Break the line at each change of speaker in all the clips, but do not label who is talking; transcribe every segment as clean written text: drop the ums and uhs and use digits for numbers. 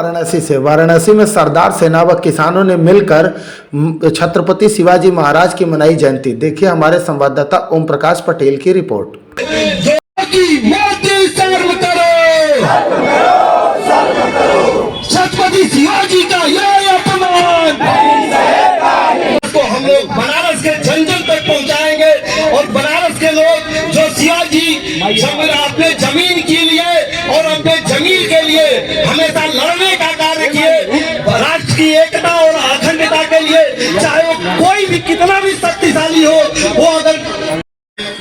वाराणसी में सरदार सेना व किसानों ने मिलकर छत्रपति शिवाजी महाराज की मनाई जयंती। देखिए हमारे संवाददाता ओम प्रकाश पटेल की रिपोर्ट।
छत्रपति शिवाजी का यह अपमान तो हम लोग बनारस के जंगल तक पहुंचाएंगे और बनारस के लोग जो शिवाजी अपने जमीन के लिए और अपने जमीन के लिए हमेशा लड़ने का कार्य किए, राष्ट्र की एकता और अखंडता के लिए, चाहे वो कोई भी कितना भी शक्तिशाली हो, वो अगर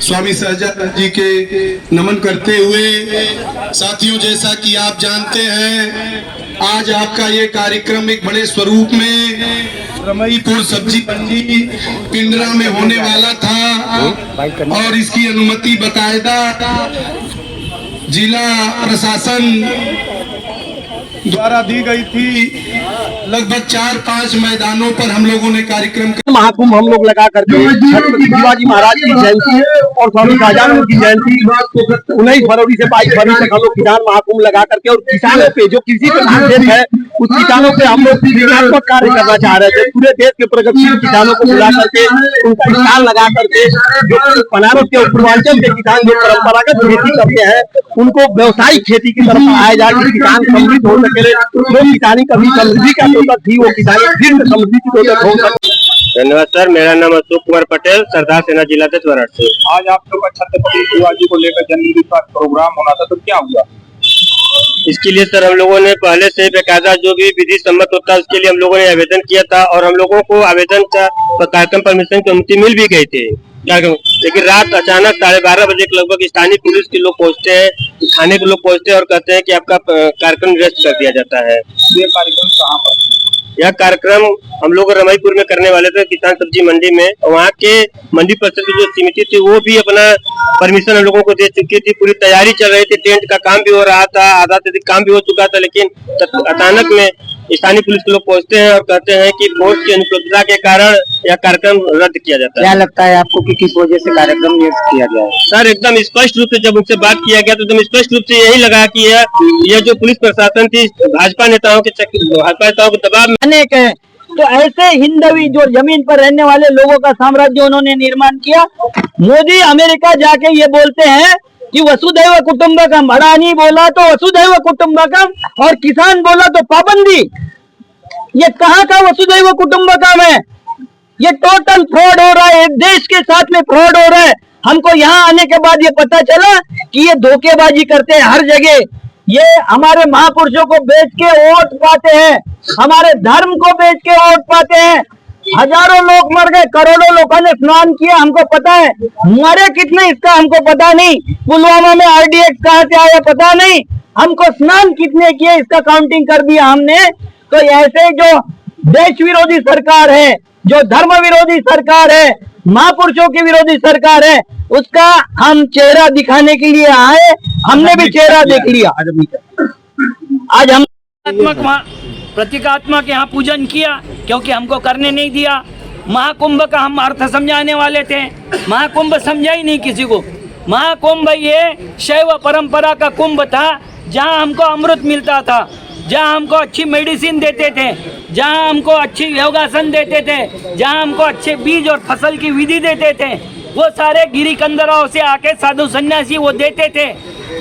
स्वामी सहजानंद जी के नमन करते हुए साथियों, जैसा कि आप जानते हैं आज आपका ये कार्यक्रम एक बड़े स्वरूप में रमईपुर सब्जी मंडी पिंडरा में होने वाला था और इसकी अनुमति बकायदा जिला प्रशासन द्वारा दी गई थी। लगभग 4-5 मैदानों पर हम लोगों ने कार्यक्रम
महाकुंभ हम लोग लगा करके छत्रपति शिवाजी महाराज की जयंती और स्वामी सहजानंद की जयंती 19 फरवरी से 22 फरवरी तक हम लोग किसान महाकुंभ लगा करके और किसानों पे जो कृषि प्रधान देश है उस किसानों पे हम लोग सृजनात्मक कार्य करना चाह रहे थे। पूरे देश के प्रगतिशील किसानों को बुला करके उनका स्टॉल लगा करके जो बनारस के पूर्वांचल के किसान जो परंपरागत खेती करते हैं उनको व्यवसायिक खेती की तरफ आया जाए, किसान समृद्ध हो सके। जो किसानी कभी समृद्धि का स्रोत थी वो किसानी फिर समृद्धि की स्रोत हो सके।
धन्यवाद सर, मेरा नाम अशोक कुमार पटेल, सरदार सेना जिला वाराणसी।
आज आप लोग का छत्रपति शिवाजी को लेकर जन्मदिन का प्रोग्राम होना था, तो क्या हुआ?
इसके लिए सर हम लोगों ने पहले से बेकायदा जो भी विधि सम्मत होता है उसके लिए हम लोगों ने आवेदन किया था और हम लोगों को आवेदन का कार्यक्रम परमिशन की अनुमति मिल भी गई थी। लेकिन रात अचानक 12:30 बजे के लगभग स्थानीय पुलिस के लोग पहुंचते हैं, थाने के लोग पहुंचते हैं और कहते हैं कि आपका कार्यक्रम निरस्त कर दिया जाता है।
ये कार्यक्रम कहाँ पर?
यह कार्यक्रम हम लोग रमईपुर में करने वाले थे, किसान सब्जी मंडी में। वहाँ के मंडी परिषद की जो समिति थी वो भी अपना परमिशन हम लोगों को दे चुकी थी, पूरी तैयारी चल रही थी, टेंट का काम भी हो रहा था, आधा से अधिक काम भी हो चुका था। लेकिन अचानक में स्थानीय पुलिस के लोग पहुंचते हैं और कहते हैं कि फोर्स की अनुपलब्धता के कारण यह कार्यक्रम रद्द किया जाता है।
क्या लगता है आपको कि किस वजह से कार्यक्रम निरस्त किया गया है?
सर एकदम स्पष्ट रूप से जब उनसे बात किया गया तो एकदम स्पष्ट रूप से यही लगा कि यह जो पुलिस प्रशासन थी भाजपा नेताओं के दबाव में
तो ऐसे हिंदवी जो जमीन पर रहने वाले लोगों का साम्राज्य उन्होंने निर्माण किया। मोदी अमेरिका जाके ये बोलते हैं कि वसुधैव कुटुंबकम, अडानी बोला तो वसुधैव कुटुंबकम और किसान बोला तो पाबंदी। ये कहाँ का वसुधैव कुटुंबकम है? ये टोटल फ्रॉड हो रहा है, देश के साथ में फ्रॉड हो रहा है। हमको यहाँ आने के बाद ये पता चला कि ये धोखेबाजी करते हैं हर जगह। ये हमारे महापुरुषों को बेच के वोट पाते हैं, हमारे धर्म को बेच के वोट पाते हैं। हजारों लोग मर गए, करोड़ों लोगों ने स्नान किया, हमको पता है। मरे कितने इसका हमको पता नहीं, पुलवामा में RDX कहाँ से आया पता नहीं, हमको स्नान कितने किए इसका काउंटिंग कर दिया हमने। तो ऐसे जो देश विरोधी सरकार है, जो धर्म विरोधी सरकार है, महापुरुषों की विरोधी सरकार है, उसका हम चेहरा दिखाने के लिए आए। हमने भी चेहरा देख लिया। आज हम
प्रतीकात्मक यहाँ पूजन किया क्योंकि हमको करने नहीं दिया। महाकुंभ का हम अर्थ समझाने वाले थे, महाकुंभ समझा ही नहीं किसी को। महाकुंभ ये शैव परंपरा का कुंभ था, जहाँ हमको अमृत मिलता था, जहाँ हमको अच्छी मेडिसिन देते थे, जहाँ हमको अच्छी योगासन देते थे, जहाँ हमको अच्छे बीज और फसल की विधि देते थे। वो सारे गिरी कंदराओं से आके साधु सन्यासी वो देते थे।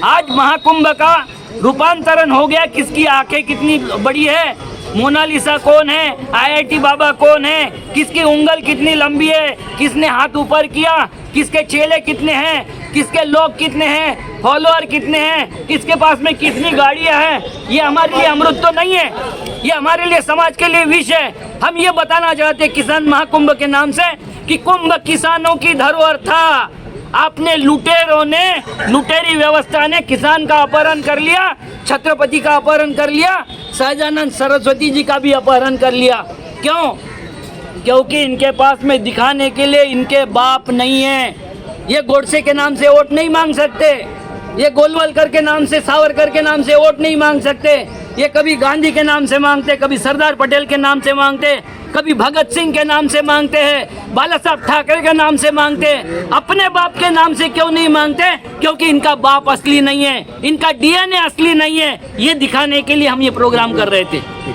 आज महाकुंभ का रूपांतरण हो गया। किसकी आंखें कितनी बड़ी है, मोनालिसा कौन है, IIT बाबा कौन है, किसकी उंगल कितनी लंबी है, किसने हाथ ऊपर किया, किसके चेले कितने हैं, किसके लोग कितने हैं, फॉलोअर कितने हैं, किसके पास में कितनी गाड़ियां हैं। ये हमारे लिए अमृत तो नहीं है, ये हमारे लिए समाज के लिए विष है। हम ये बताना चाहते हैं किसान महाकुंभ के नाम से कि कुंभ किसानों की धरोहर था। आपने लुटेरों ने, लुटेरी व्यवस्था ने किसान का अपहरण कर लिया, छत्रपति का अपहरण कर लिया, सहजानंद सरस्वती जी का भी अपहरण कर लिया। क्यों? क्योंकि इनके पास में दिखाने के लिए इनके बाप नहीं है। ये गोडसे के नाम से वोट नहीं मांग सकते, ये गोलवलकर के नाम से, सावरकर के नाम से वोट नहीं मांग सकते। ये कभी गांधी के नाम से मांगते, कभी सरदार पटेल के नाम से मांगते। कभी भगत सिंह के नाम से मांगते हैं, बाला साहब ठाकरे के नाम से मांगते हैं, अपने बाप के नाम से क्यों नहीं मांगते? क्योंकि इनका बाप असली नहीं है, इनका DNA असली नहीं है। ये दिखाने के लिए हम ये प्रोग्राम कर रहे थे।